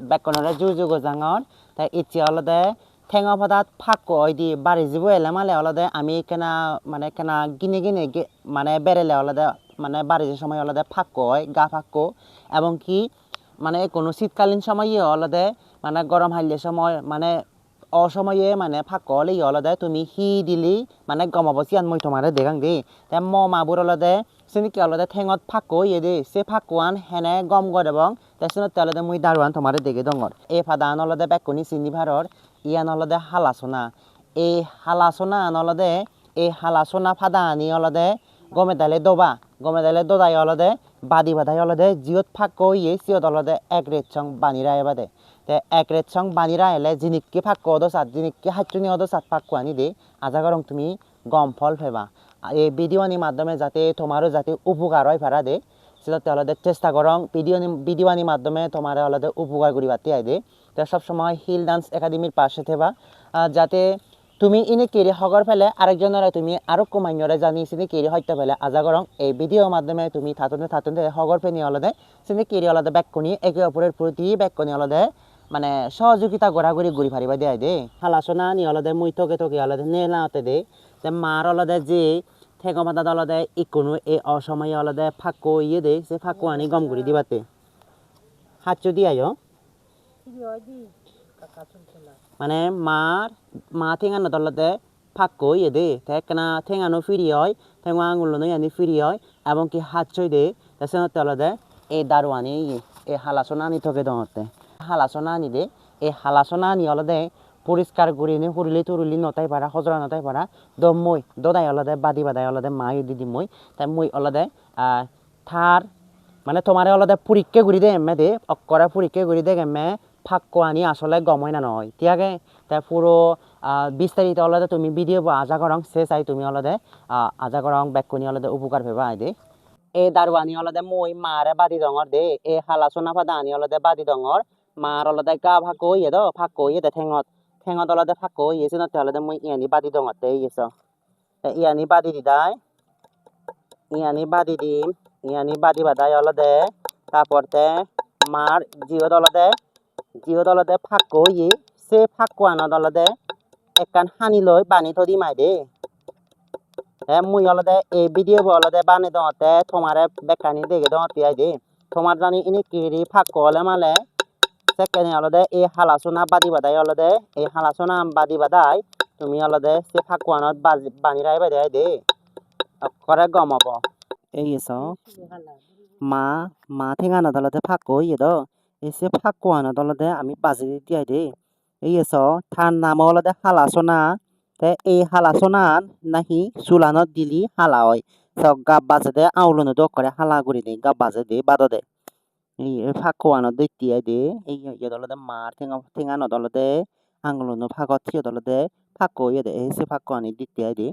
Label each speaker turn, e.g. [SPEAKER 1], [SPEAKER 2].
[SPEAKER 1] বেকনরে জুজুগো জাঙর তাই ইচ্ছে অলদে ঠেঙা ফাদাত ফাঁকো দি বাড়ি যাব এলে মালে অলদে আমি কেনা মানে কেনা গিনে গিনে মানে বেরেলে অলদে মানে বাড়ির সময় অলদে ফাঁকো হয় গা ফাঁকো এবং কি মানে কোনো শীতকালীন সময় অলদে মানে গরম হাইলে সময় মানে অসময়ে মানে ফাঁকো হলে অলদে তুমি হি দিলি মানে গমাব চিয়ান মই তোমারে দেখাং দি তাই মাবুর অলদে সিনিকি অলদে ঠেঙত ফাঁকো ইয়ে দি সে ফাঁকোয়ান হেনে গম গড় এবং তাইসনত অলদে মুই দারুয়ান তোমারে দেখে দঙর এ ফাদান অলদে বেকনি চিনি ভারর ইয়ান অলদে হালাসোনা এই হালাসোনা অলদে এই হালাসোনা ফাদানি অলদে গমে দালে দোদাই অলদে বাদি বাধাই অলদে জিওত ফাঁকো ইয়ে সিয়ত অলদে এক রেট সং বানিরা এবাদে তে এক রেট সং বানিরা এলে জিনিককে ফাঁকো অদ সাত জিনিককে হাইচুনি অদ সাত ফাঁকো আনি দে আজা গরং তুমি গম ফল ফেবা এই ভিডিওনির মাধ্যমে যাতে তোমারও যাতে উপকার হয় ফেরা দে সেটা অলদে চেষ্টা করং ভিডিওনির মাধ্যমে তোমার অলদে উপকার করি বাতি আই দে তো সবসময় হিল ডান্স একাডেমির পাশে থেবা যাতে তুমি ইনে কেরি হগর ফেলে আরেকজনের তুমি আরো কমাইনরে জানি সিনে কেরি হইতে ফেলে আজা করং এই ভিডিওর মাধ্যমে তুমি থাতুনতে হগর ফেনি অলদে সিনে কেরি অলদে ব্যাককনি একে অপরের প্রতি ব্যাককনি অলদে মানে সহযোগিতা গড়াগড়ি ঘুরি ফারিবা দেয় দে হালাসোনা নি অলদে মুই তোকে অলদে নেলাতে দে যে মার অলদে যে ঠেঙ্গ মাথা অলদে ইকোনো এই অসময়ে অলদে ফাঁকো ইয়ে দে সে ফাঁকো আনি গম ঘুরি দিবাতে হাতচো দিয়াই মানে মা ঠেঙানো দলতে ফাঁকো ইয়ে দে ঠেকনা ঠেঙানো ফিরি হয় ঠেঙা আঙুলো নই আনি ফিরি হয় এবং কি হাত ছই দে তাছাড়া তলদে এই দারুয়ানি এই হালাসোনা আনি থকে দতে হালাসোনা আনি দে এই হালাসোনা আনি অলদে পরিষ্কার করি নি হুরলি তুরলি নতাই পারা হজরা নতাই পারা মই দদাই অলদে বাদাই অলদে মা দিদি মই তাই মই অলদে থার মানে তোমারে অলদে পরীক্ষা করি দে এমে দে অক্করে পরীক্ষা করি দে এমে ফাঁকো আনি আসলে গমই না নয় তিয়াগে তাই পুরো বিস্তারিত অলদে তুমি ভিডিও আজা করং সে চাই তুমি অলদে আজা করং ব্যাককনি অলদে উপকার পেবা আই দে এ দারুয়ানি অলদে মই মারে বাদি দঙর দে এ হালাসোনা ফাদা আনি অলদে বাদি দঙর মার অলদে গা ফাঁকো ইয়ে দো ফাঁকো ইয়ে দে ঠেঙত অলদে ফাঁকো ইয়ে সিনতে অলদে মই ইয়ানি বাদি দঙর দে ইয়েছ ইয়ানি বাদি দিদাই ইয়ানি বাদি দিম ইয়ানি বাদি বাদাই অলদে তারপরতে মার জিওত অলদে ফাঁকো ইয়ে সে ফাঁকো আনত অলদে একখান হানি লই বানি থদি মাই দে মুই অলদে এই ভিডিও অলদে বানি দতে তোমারে বেকানি দেখে দতে আই দে তোমার জানি ইনি কিরি ফাঁকো হলে মালে সেকেন্ড অলদে এই হালাসোনা বাদি বাদাই অলদে এই হালাসোনা বাদি বাদাই তুমি অলদে সে ফাঁকো আনত বানি রাইবা দে আই দে করে গমব এই এসো মা ঠেঙানো দলতে ফাঁকো ইয়ে দো এসে ফাঁকো আনো দলতে আমি বাজি দিয়াই দে এই এসো থার নাম অলদে হালাসোনা তে এই হালাসোনান নাহি চুলানত দিলি হালা হয় সব গাব বাজে দে আউলনো দো করে হালা করি দে গাব বাজে দে বাদ দে এই ফাঁকো আনো দিতিয়াই দে এই ইয়ে দলতে মার ঠেঙানো দলতে আঙুলনো ফাঁকত থিয়ে দলতে ফাঁকো ইয়ে দে এসে ফাঁকো আনি দিতিয়াই দে